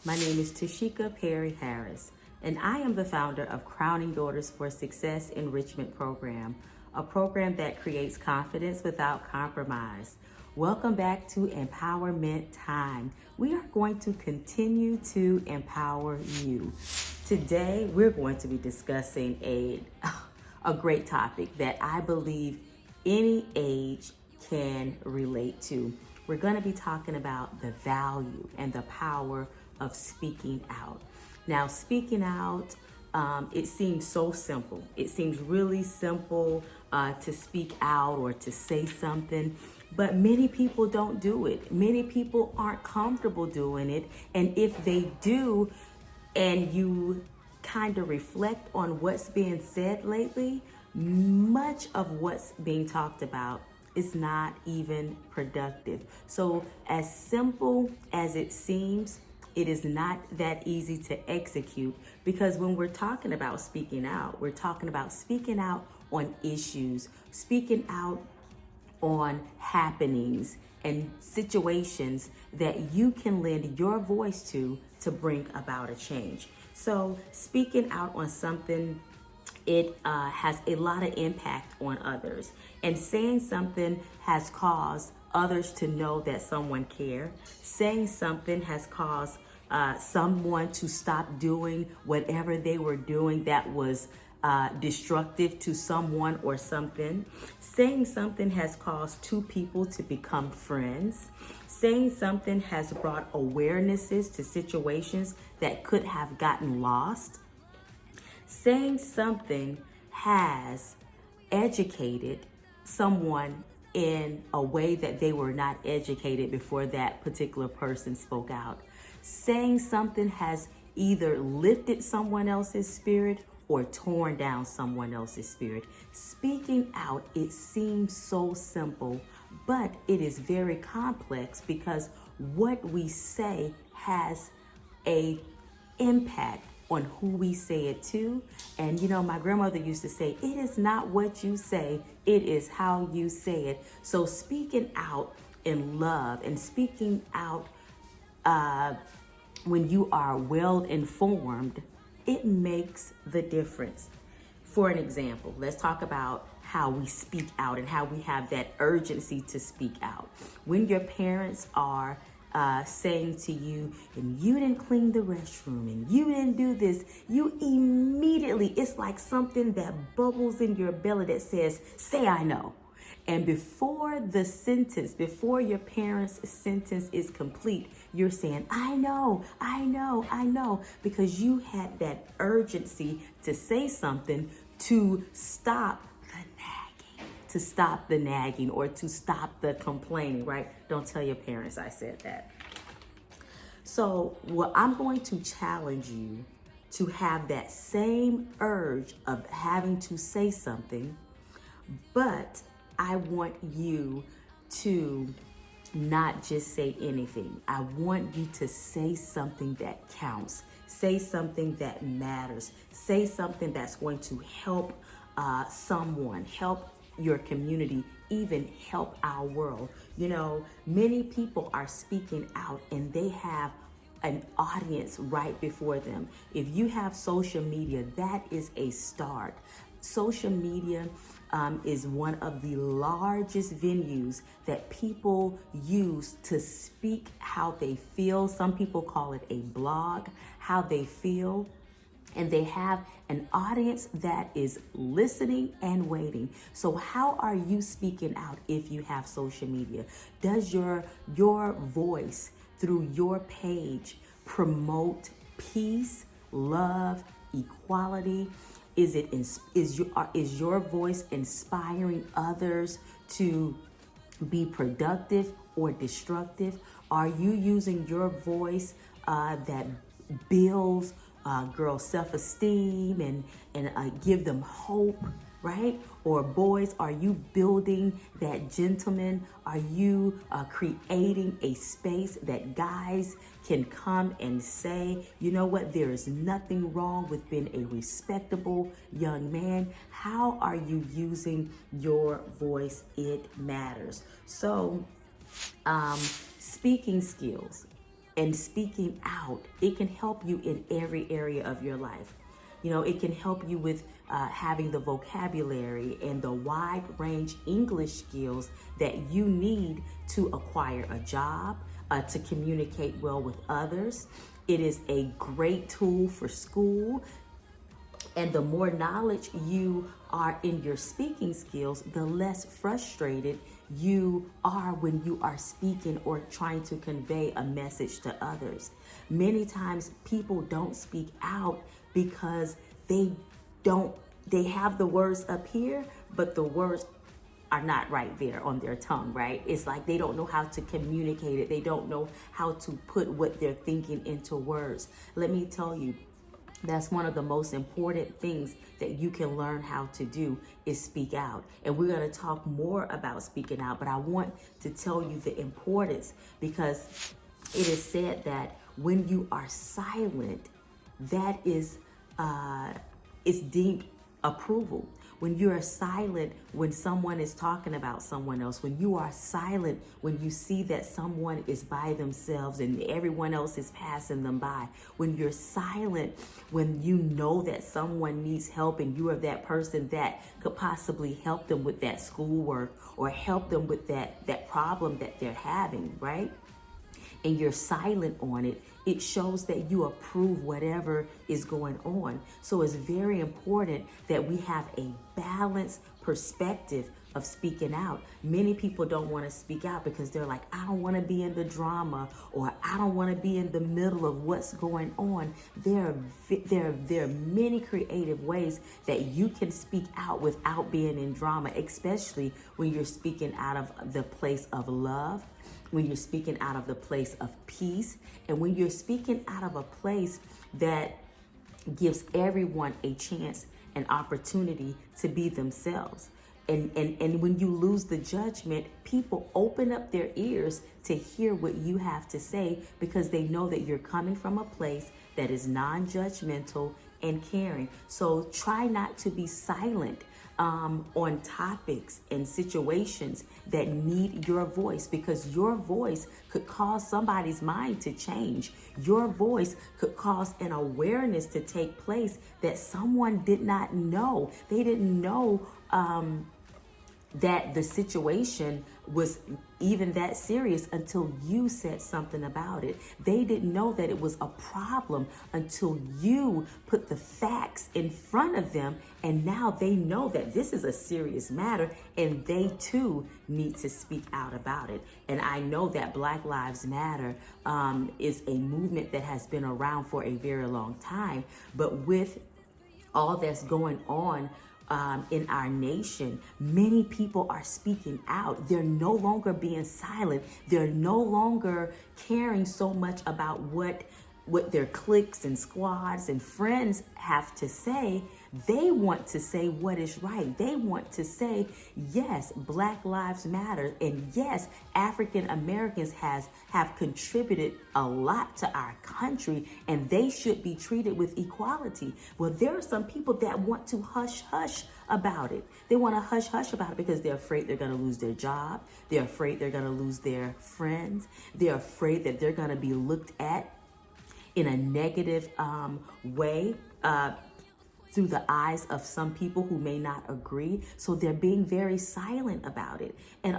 My name is Tashika Perry Harris, and I am the founder of Crowning Daughters for Success Enrichment Program, a program that creates confidence without compromise. Welcome back to Empowerment Time. We are going to continue to empower you. Today, we're going to be discussing a great topic that I believe any age can relate to. We're going to be talking about the value and the power of speaking out. Now, speaking out, it seems so simple. It seems really simple to speak out or to say something, but many people don't do it. Many people aren't comfortable doing it. And if they do, and you kind of reflect on what's being said lately, much of what's being talked about is not even productive. So, as simple as it seems, it is not that easy to execute, because when we're talking about speaking out, we're talking about speaking out on issues, speaking out on happenings and situations that you can lend your voice to bring about a change. So speaking out on something, it has a lot of impact on others, and saying something has caused others to know that someone cares. Saying something has caused someone to stop doing whatever they were doing that was destructive to someone or something. Saying something has caused two people to become friends. Saying something has brought awarenesses to situations that could have gotten lost. Saying something has educated someone in a way that they were not educated before that particular person spoke out. Saying something has either lifted someone else's spirit or torn down someone else's spirit. Speaking out, it seems so simple, but it is very complex, because what we say has a impact on who we say it to. And you know, my grandmother used to say, it is not what you say, it is how you say it. So speaking out in love and speaking out when you are well informed, it makes the difference. For an example, let's talk about how we speak out and how we have that urgency to speak out. When your parents are saying to you, and you didn't clean the restroom, and you didn't do this, you immediately, it's like something that bubbles in your belly that says, say I know. And before the sentence, before your parents' sentence is complete, you're saying, I know, I know, I know, because you had that urgency to say something to stop the nagging or to stop the complaining, right? Don't tell your parents I said that. So, well, I'm going to challenge you to have that same urge of having to say something, but I want you to not just say anything. I want you to say something that counts. Say something that matters. Say something that's going to help someone, help your community, even help our world. You know, many people are speaking out and they have an audience right before them. If you have social media, that is a start. Social media is one of the largest venues that people use to speak how they feel. Some people call it a blog, how they feel. And they have an audience that is listening and waiting. So how are you speaking out if you have social media? Does your voice through your page promote peace, love, equality? Is your voice inspiring others to be productive or destructive? Are you using your voice that builds girl self-esteem and give them hope, right? Or boys, are you building that gentleman? Are you creating a space that guys can come and say, you know what, there is nothing wrong with being a respectable young man? How are you using your voice? It matters. So, speaking skills. And speaking out, it can help you in every area of your life. It can help you with having the vocabulary and the wide range English skills that you need to acquire a job, to communicate well with others. It is a great tool for school. And the more knowledge you are in your speaking skills, the less frustrated you are when you are speaking or trying to convey a message to others. Many times people don't speak out because they have the words up here, but the words are not right there on their tongue, right? It's like they don't know how to communicate it. They don't know how to put what they're thinking into words. Let me tell you, that's one of the most important things that you can learn how to do is speak out. And we're going to talk more about speaking out, but I want to tell you the importance, because it is said that when you are silent, that is deemed approval. When you are silent when someone is talking about someone else, when you are silent when you see that someone is by themselves and everyone else is passing them by, when you're silent when you know that someone needs help and you are that person that could possibly help them with that schoolwork or help them with that problem that they're having, right? And you're silent on it, it shows that you approve whatever is going on. So it's very important that we have a balanced perspective of speaking out. Many people don't want to speak out because they're like, I don't want to be in the drama, or I don't want to be in the middle of what's going on. There are many creative ways that you can speak out without being in drama, especially when you're speaking out of the place of love, when you're speaking out of the place of peace, and when you're speaking out of a place that gives everyone a chance, an opportunity to be themselves. And when you lose the judgment, people open up their ears to hear what you have to say because they know that you're coming from a place that is non-judgmental and caring. So try not to be silent on topics and situations that need your voice, because your voice could cause somebody's mind to change. Your voice could cause an awareness to take place that someone did not know. They didn't know that the situation was even that serious until you said something about it. They didn't know that it was a problem until you put the facts in front of them, and now they know that this is a serious matter and they too need to speak out about it. And I know that Black Lives Matter is a movement that has been around for a very long time, but with all that's going on in our nation, many people are speaking out. They're no longer being silent. They're no longer caring so much about what their cliques and squads and friends have to say. They want to say what is right. They want to say, yes, Black Lives Matter, and yes, African Americans have contributed a lot to our country, and they should be treated with equality. Well, there are some people that want to hush about it. They want to hush about it because they're afraid they're going to lose their job. They're afraid they're going to lose their friends. They're afraid that they're going to be looked at in a negative way through the eyes of some people who may not agree. So they're being very silent about it. And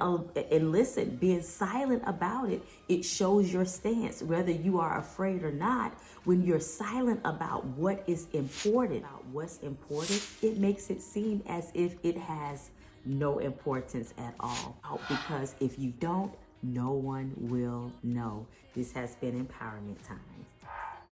listen, being silent about it, it shows your stance, whether you are afraid or not. When you're silent about what is important, it makes it seem as if it has no importance at all. Because if you don't, no one will know. This has been Empowerment Time.